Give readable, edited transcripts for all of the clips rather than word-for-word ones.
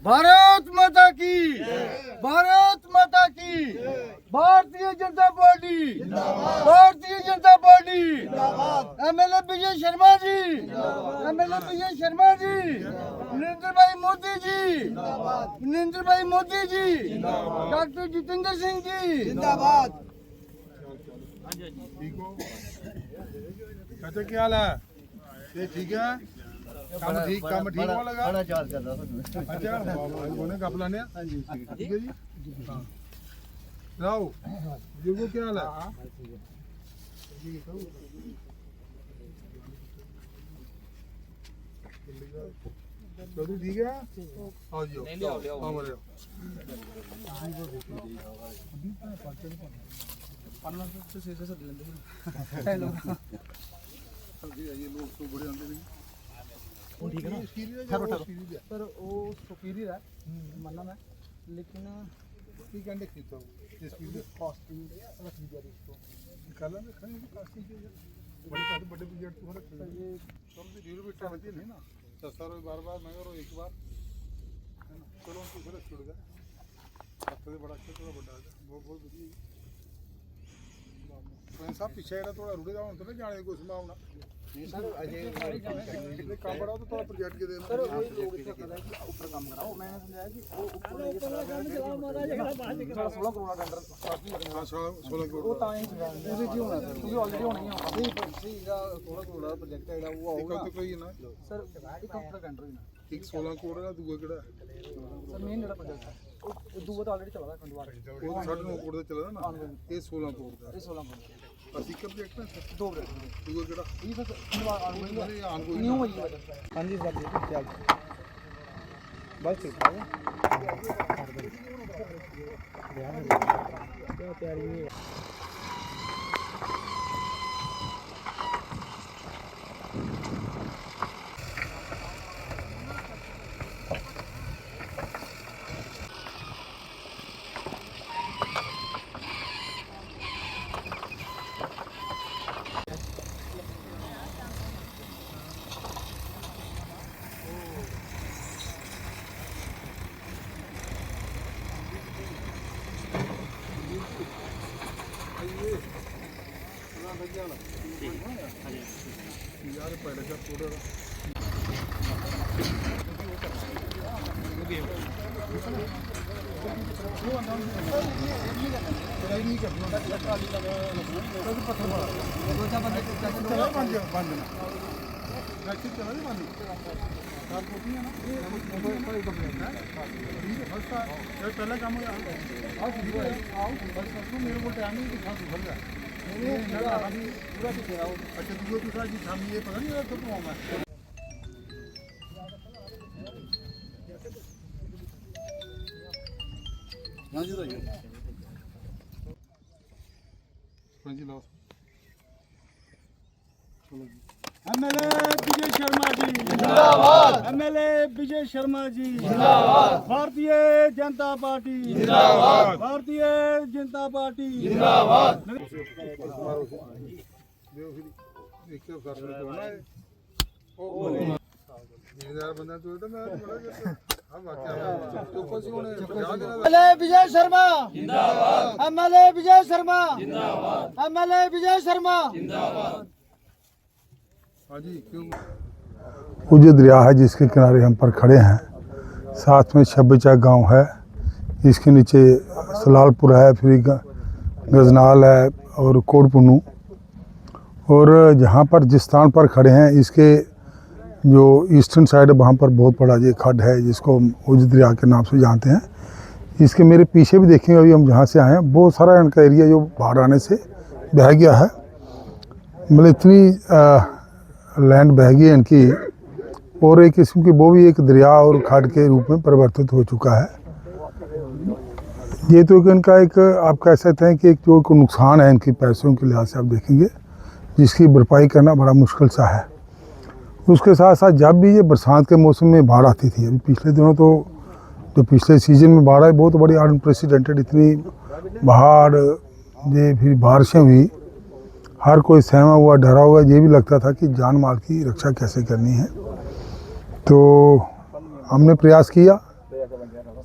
भारत माता की, भारत माता की, Bharatiya Janata party, Bharatiya Janata party, MLA Vijay Sharma ji, MLA Vijay Sharma ji, Narendra भाई मोदी जी, नरेंद्र भाई मोदी जी, डॉक्टर जितेंद्र सिंह जी जिंदाबाद। ठीक हो कहते क्या हाल है? ये ठीक है, काम ठीक हो लगा। अच्छा उन्होंने कपला ने ठीक है जी। हाँ राव बुजुर्गो क्या हाल है? चौधरी ठीक है, आओ जी आओ मेरे ये लोग तो बड़े आते नहीं। ठीक है ना सर, वो सुपीरियर है मानना मैं, लेकिन ठीक है देखता हूँ कॉस्टिंग रख लीजिए इसको निकाला ना खाने की कास्टिंग के बड़े बड़े बजट तो रख ये सब से ढेर बेटा होती नहीं ना, सस्ता रो बार बार मैं करो एक बार है ना। चलो उनको फिर छोड़ दे हफ्ते से बड़ा अच्छा थोड़ा बड़ा है बहुत बहुत बढ़िया। साहब पीछे era थोड़ा रुड़े जाओ तो ना जाने को इसमें आउना सर अजय काम बढ़ाओ तो थोड़ा प्रोजेक्ट के देना सर, वही लोग इसका कर रहे हैं कि ऊपर काम कराओ। मैंने समझाया कि वो ऊपर लेके 16 करोड़ टेंडर काफी लगेगा। हाँ 16 वो करोड़ ਤਾਂ ਹੀ ਉਹਦੇ ਕੀ ਹੋਣਾ ਸਰ, ਕਿਉਂਕਿ ਆਲਰੇਡੀ ਹੋਣੀ ਹੈ ਨਹੀਂ ਪਰਚੀ ਦਾ 16 ਕਰੋੜ ਦਾ ਪ੍ਰੋਜੈਕਟ ਹੈ ਜਿਹੜਾ ਉਹ एक ਆਊਗਾ तो कोई ना ਸਰ। ਇੱਕ ਉੱਪਰ ਟੈਂਡਰ ਹੋਣਾ एक 16 करोड़ ਦਾ ਦੂਆ ਕਿਹੜਾ ਸਰ, ਮੇਨ ਜਿਹੜਾ ਪ੍ਰੋਜੈਕਟ ਹੈ ਉਹ ਦੂਆ ਤਾਂ ਆਲਰੇਡੀ ਚੱਲਦਾ ਖੰਡਵਾਰ ਉਹ 9.5 ਕਰੋੜ ਦਾ ਚੱਲਦਾ ਨਾ, ਇਹ 16 ਕਰੋੜ ਦਾ। ਇਹ 16 ਕਰੋੜ ਅਸੀਂ ਪ੍ਰੋਜੈਕਟ ਨਾ ਦੋ ਪ੍ਰੋਜੈਕਟ ਦੂਆ ਕਿਹੜਾ ਇਹ ਸਰ ਖੰਡਵਾਰ ਆਲਰੇਡੀ ਇਹ ਆਨ ਕੋਈ ਨਿਊ ਹੋਈ ਹੈ। ਹਾਂਜੀ ਸਰ ਜੀ ਚੱਲ ਬਸ ਠੀਕ ਹੈ ਤਿਆਰੀ ਨਹੀਂ ਹੈ। यार पहले का थोड़ा पहला काम मेरे को टाइम नहीं दिखा सुधर गया। अच्छा दूसरा जी शाम ये पता नहीं तो मैं हाँ जी लाओ हाँ जी लाओ एमएलए विजय शर्मा जी जिंदाबाद, एमएलए विजय शर्मा जी जिंदाबाद, भारतीय जनता पार्टी जिंदाबाद, भारतीय जनता पार्टी जिंदाबाद। एक तो कर रहे हो ना ओ यार बंदा तो मैं बड़ा हम बाकी तो पसी होने एमएलए विजय शर्मा जिंदाबाद, एमएलए विजय शर्मा जिंदाबाद, एमएलए विजय शर्मा जिंदाबाद। हाँ जी क्यों वो जो दरिया है जिसके किनारे हम पर खड़े हैं, साथ में छब्बीचा गांव है, इसके नीचे सलालपुर है, फिर गजनाल है और कोटपुनू। और जहाँ पर जिस स्थान पर खड़े हैं इसके जो ईस्टर्न साइड है वहाँ पर बहुत बड़ा ये खड्ड है जिसको हम उज दरिया के नाम से जानते हैं। इसके मेरे पीछे भी देखेंगे, अभी हम जहाँ से आए हैं बहुत सारा इनका एरिया जो बाढ़ आने से बह गया है। मतलब इतनी लैंड बह गई है इनकी, और एक किस्म की वो भी एक दरिया और खड्ड के रूप में परिवर्तित हो चुका है। ये तो इनका एक आप कह सकते हैं कि एक जो नुकसान है इनकी पैसों के लिहाज से आप देखेंगे, जिसकी भरपाई करना बड़ा मुश्किल सा है। उसके साथ साथ जब भी ये बरसात के मौसम में बाढ़ आती थी, अभी पिछले दिनों तो जो पिछले सीजन में बाढ़ आई बहुत बड़ी अनप्रेसिडेंटेड इतनी बाढ़, ये फिर बारिशें हुई, हर कोई सहमा हुआ डरा हुआ, ये भी लगता था कि जान माल की रक्षा कैसे करनी है। तो हमने प्रयास किया,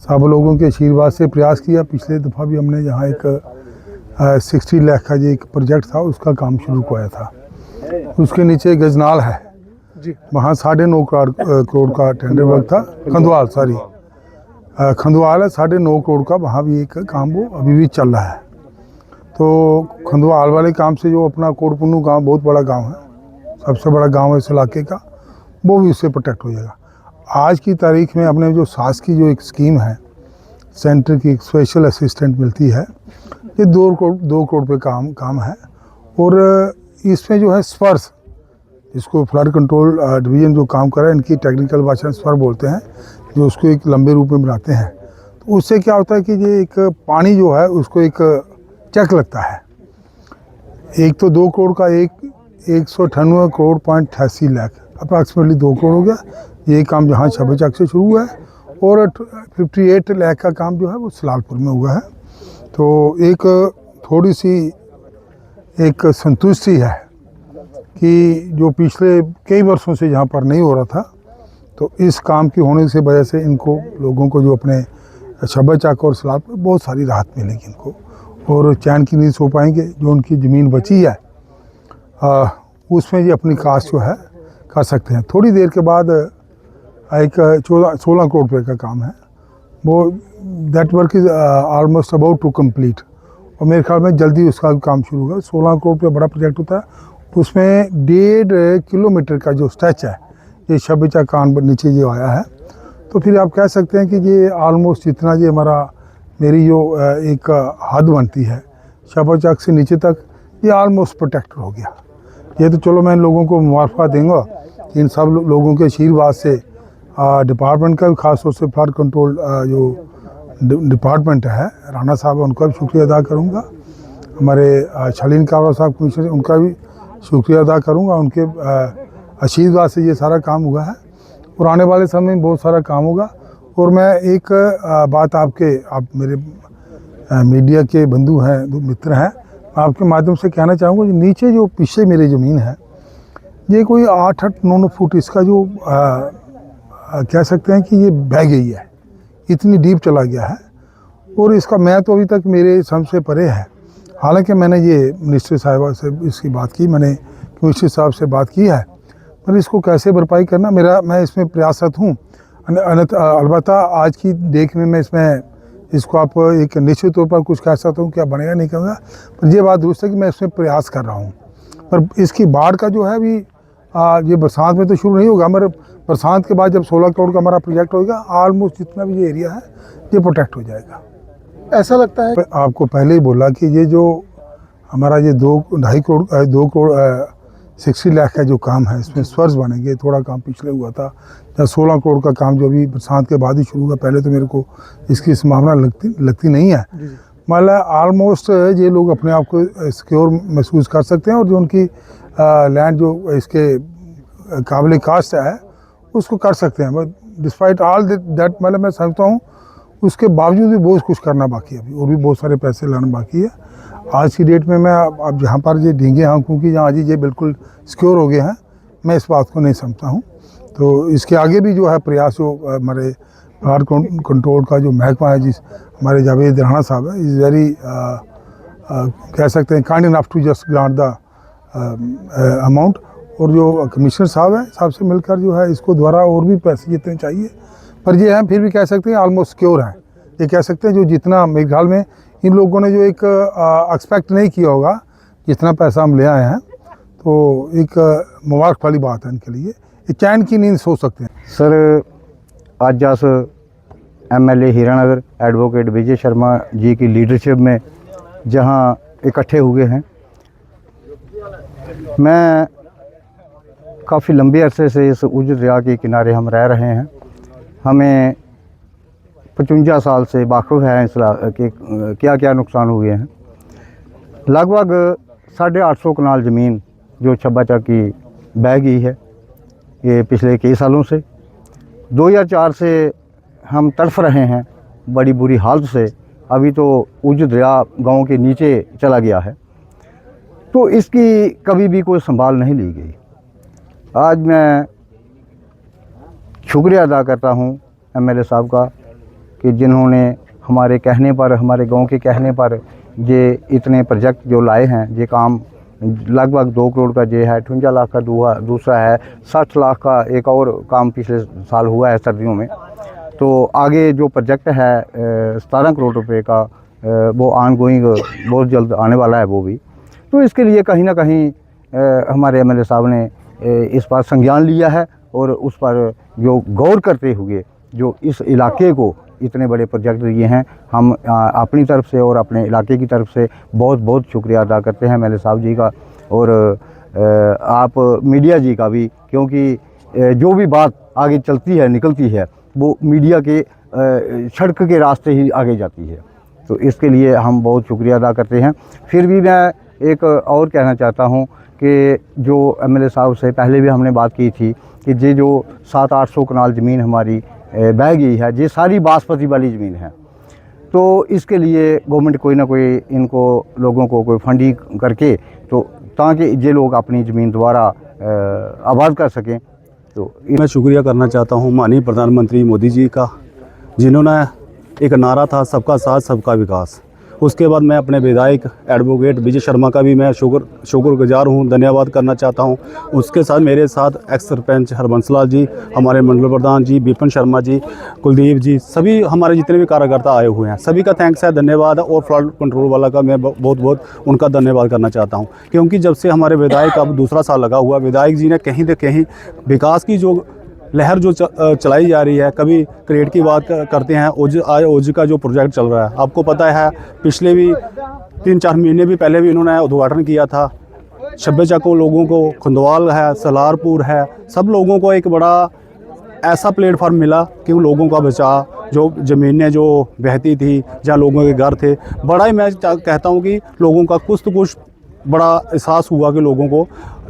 सब लोगों के आशीर्वाद से प्रयास किया। पिछले दफ़ा भी हमने यहाँ एक 60 लाख का जो एक प्रोजेक्ट था उसका काम शुरू किया था। उसके नीचे गजनाल है जी, वहाँ 9.5 करोड़ का टेंडर वर्क था। खंदवाल खंदवाल है 9.5 करोड़ का, वहाँ भी एक काम वो अभी भी चल रहा है। तो खंदवाल वाले काम से जो अपना कोटपुन्नू गांव बहुत बड़ा गांव है, सबसे बड़ा गांव है इस इलाके का, वो भी उससे प्रोटेक्ट हो जाएगा। आज की तारीख में अपने जो सास की जो एक स्कीम है सेंटर की, एक स्पेशल असिस्टेंट मिलती है, ये 2 करोड़ पे काम है। और इसमें जो है स्पर्श, इसको फ्लड कंट्रोल डिवीज़न जो काम कर रहा है, इनकी टेक्निकल भाषा में स्वर बोलते हैं, जो उसको एक लंबे रूप में बनाते हैं। तो उससे क्या होता है कि ये एक पानी जो है उसको एक चेक लगता है। एक तो 2 करोड़ का 198 करोड़ 88 लाख, अप्रॉक्सीमेटली 2 करोड़ हो गया। ये काम जहाँ छब्बे चक से शुरू हुआ है और 58 लाख का काम जो है वो सलालपुर में हुआ है। तो एक थोड़ी सी एक संतुष्टि है कि जो पिछले कई वर्षों से यहाँ पर नहीं हो रहा था, तो इस काम की होने से वजह से इनको लोगों को जो अपने छब्बे चक और सलालपुर बहुत सारी राहत मिलेगी इनको, और चैन की नींद सो पाएंगे। जो उनकी ज़मीन बची है उसमें ये अपनी कास्ट जो है कर सकते हैं। थोड़ी देर के बाद एक 16 करोड़ रुपये का काम है, वो that work is almost about to complete, और मेरे ख्याल में जल्दी उसका काम शुरू होगा। 16 करोड़ रुपये बड़ा प्रोजेक्ट होता है, उसमें 1.5 किलोमीटर का जो स्ट्रेच है, ये छब्बे चक कान नीचे ये आया है। तो फिर आप कह सकते हैं कि ये ऑलमोस्ट जितना ये मेरी जो एक हद बनती है छब्बे चक से नीचे तक, ये ऑलमोस्ट प्रोटेक्ट हो गया। ये तो चलो मैं इन लोगों को मुबारकबाद दूंगा, इन सब लोगों के आशीर्वाद से डिपार्टमेंट का भी खास तौर से फ्लड कंट्रोल जो डिपार्टमेंट है राणा साहब, उनका भी शुक्रिया अदा करूंगा। हमारे छलीन कावरा साहब कमिश्नर, उनका भी शुक्रिया अदा करूंगा। उनके आशीर्वाद से ये सारा काम हुआ है, और आने वाले समय में बहुत सारा काम होगा। और मैं एक बात आप मेरे मीडिया के बंधु हैं, मित्र हैं, आपके माध्यम से कहना चाहूँगा कि नीचे जो पीछे मेरी ज़मीन है, ये कोई 8-9 फुट इसका जो कह सकते हैं कि ये बह गई है, इतनी डीप चला गया है। और इसका मैं तो अभी तक मेरे समझ से परे है। हालांकि मैंने ये मिनिस्टर साहिबा से इसकी बात की, मैंने कमिश्नर साहब से बात की है, पर इसको कैसे भरपाई करना मैं इसमें प्रयासरत हूँ। अलबत्ता आज की डेट में मैं इसको आप एक निश्चित तौर पर कुछ कह सकता हूँ, क्या बनेगा नहीं कहूँगा, पर ये बात दुरुस्त है कि मैं इसमें प्रयास कर रहा हूँ। पर इसकी बाढ़ का जो है अभी ये बरसात में तो शुरू नहीं होगा, मगर बरसात के बाद जब 16 करोड़ का हमारा प्रोजेक्ट होगा, ऑलमोस्ट जितना भी ये एरिया है ये प्रोटेक्ट हो जाएगा। ऐसा लगता है। आपको पहले ही बोला कि ये जो हमारा ये 2 करोड़ 60 लाख का जो काम है, इसमें स्वर्स बनेंगे। थोड़ा काम पिछले हुआ था, या 16 करोड़ का काम जो अभी बरसात के बाद ही शुरू हुआ। पहले तो मेरे को इसकी संभावना लगती नहीं है। मतलब ऑलमोस्ट ये लोग अपने आप को सिक्योर महसूस कर सकते हैं, और जो उनकी लैंड जो इसके काबिल कास्ट है उसको कर सकते हैं। बट डिस्पाइट ऑल दैट, मतलब मैं समझता हूँ उसके बावजूद भी बहुत कुछ करना बाकी है अभी, और भी बहुत सारे पैसे लाना बाकी है। आज की डेट में मैं अब जहाँ पर ये ढींगे हाँ, क्योंकि जहाँ जी ये बिल्कुल सिक्योर हो गए हैं, मैं इस बात को नहीं समझता हूँ। तो इसके आगे भी जो है प्रयास, जो हमारे फ्लड कंट्रोल का जो महकमा है, जिस हमारे जावेद राणा साहब है, इज़ वेरी कह सकते हैं kind enough to just grant the amount. और जो कमिश्नर साहब है, साहब से मिलकर जो है इसको द्वारा और भी पैसे जितने चाहिए, पर ये हैं फिर भी कह सकते हैं ऑलमोस्ट सिक्योर हैं। ये कह सकते हैं जो जितना मेरे ख्याल में इन लोगों ने जो एक एक्सपेक्ट नहीं किया होगा, जितना पैसा हम ले आए हैं, तो एक मुबारक वाली बात है इनके लिए। ये चैन की नींद सो सकते हैं। सर, आज अस MLA हीरानगर एडवोकेट विजय शर्मा जी की लीडरशिप में जहां इकट्ठे हुए हैं, मैं काफ़ी लंबे अरसे से इस उज दरिया के किनारे हम रह रहे हैं। हमें 55 साल से वाक़िफ़ है इस के क्या क्या नुकसान हुए हैं। लगभग 850 कनाल ज़मीन जो छब्बा चक की बह गई है, ये पिछले कई सालों से 2004 से हम तड़फ रहे हैं बड़ी बुरी हालत से। अभी तो उज दरिया गांव के नीचे चला गया है, तो इसकी कभी भी कोई संभाल नहीं ली गई। आज मैं शुक्रिया अदा करता हूं एमएलए साहब का कि जिन्होंने हमारे कहने पर, हमारे गांव के कहने पर ये इतने प्रोजेक्ट जो लाए हैं, ये काम लगभग 2 करोड़ का ये है, 58 लाख का दूसरा है, 60 लाख का एक और काम पिछले साल हुआ है सर्दियों में। तो आगे जो प्रोजेक्ट है 17 करोड़ रुपए का वो ऑनगोइंग बहुत जल्द आने वाला है वो भी। तो इसके लिए कहीं ना कहीं हमारे एमएलए साहब ने इस पर संज्ञान लिया है और उस पर जो गौर करते हुए जो इस इलाके को इतने बड़े प्रोजेक्ट दिए हैं, हम अपनी तरफ से और अपने इलाके की तरफ से बहुत बहुत शुक्रिया अदा करते हैं एमएलए साहब जी का और आप मीडिया जी का भी, क्योंकि जो भी बात आगे चलती है, निकलती है, वो मीडिया के सड़क के रास्ते ही आगे जाती है। तो इसके लिए हम बहुत शुक्रिया अदा करते हैं। फिर भी मैं एक और कहना चाहता हूँ कि जो एमएलए साहब से पहले भी हमने बात की थी कि ये जो 700-800 कनाल ज़मीन हमारी बह गई है, ये सारी बासमती वाली ज़मीन है। तो इसके लिए गवर्नमेंट कोई ना कोई इनको लोगों को कोई फंडिंग करके तो ताकि ये लोग अपनी ज़मीन दोबारा आबाद कर सकें। तो मैं शुक्रिया करना चाहता हूँ माननीय प्रधानमंत्री मोदी जी का, जिन्होंने एक नारा था सबका साथ सबका विकास। उसके बाद मैं अपने विधायक एडवोकेट विजय शर्मा का भी मैं शुक्रगुजार हूँ, धन्यवाद करना चाहता हूँ। उसके साथ मेरे साथ एक्स सरपंच हरबंस लाल जी, हमारे मंडल प्रधान जी विपिन शर्मा जी, कुलदीप जी, सभी हमारे जितने भी कार्यकर्ता आए हुए हैं, सभी का थैंक्स है, धन्यवाद। और फ्लड कंट्रोल वाला का मैं बहुत उनका धन्यवाद करना चाहता हूँ, क्योंकि जब से हमारे विधायक अब दूसरा साल लगा हुआ, विधायक जी ने कहीं न कहीं विकास की जो लहर जो चलाई जा रही है, कभी क्रेड की बात करते हैं, ओज का जो प्रोजेक्ट चल रहा है, आपको पता है पिछले भी 3-4 महीने भी पहले भी इन्होंने उद्घाटन किया था। शब्बे को लोगों को खुंदवाल है, सलारपुर है, सब लोगों को एक बड़ा ऐसा प्लेटफार्म मिला कि उन लोगों का बचाव, जो ज़मीनें जो बहती थी, जहाँ लोगों के घर थे, बड़ा ही मैं कहता हूँ कि लोगों का कुछ तो कुछ बड़ा एहसास हुआ कि लोगों को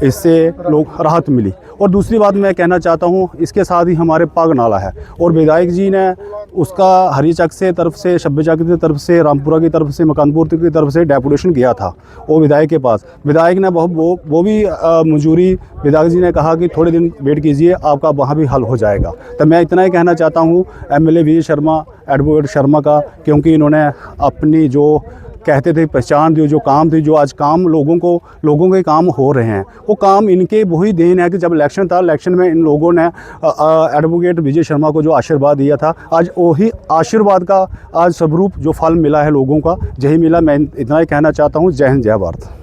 इससे लोग राहत मिली। और दूसरी बात मैं कहना चाहता हूँ, इसके साथ ही हमारे पाग नाला है और विधायक जी ने उसका हरीचक से तरफ से, शब्बेचक की तरफ से, रामपुरा की तरफ से, मकानपुर की तरफ से डेपुटेशन किया था वो विधायक के पास। विधायक ने वो भी मंजूरी, विधायक जी ने कहा कि थोड़े दिन वेट कीजिए, आपका वहाँ भी हल हो जाएगा। तो मैं इतना ही कहना चाहता हूँ एमएलए विजय शर्मा, एडवोकेट शर्मा का, क्योंकि इन्होंने अपनी जो कहते थे पहचान दी, जो काम थी, जो आज काम लोगों के काम हो रहे हैं, वो काम इनके वही देन है कि जब इलेक्शन था, इलेक्शन में इन लोगों ने एडवोकेट विजय शर्मा को जो आशीर्वाद दिया था, आज वही आशीर्वाद का आज स्वरूप जो फल मिला है लोगों का, यही मिला। मैं इतना ही कहना चाहता हूँ। जय हिंद, जय भारत।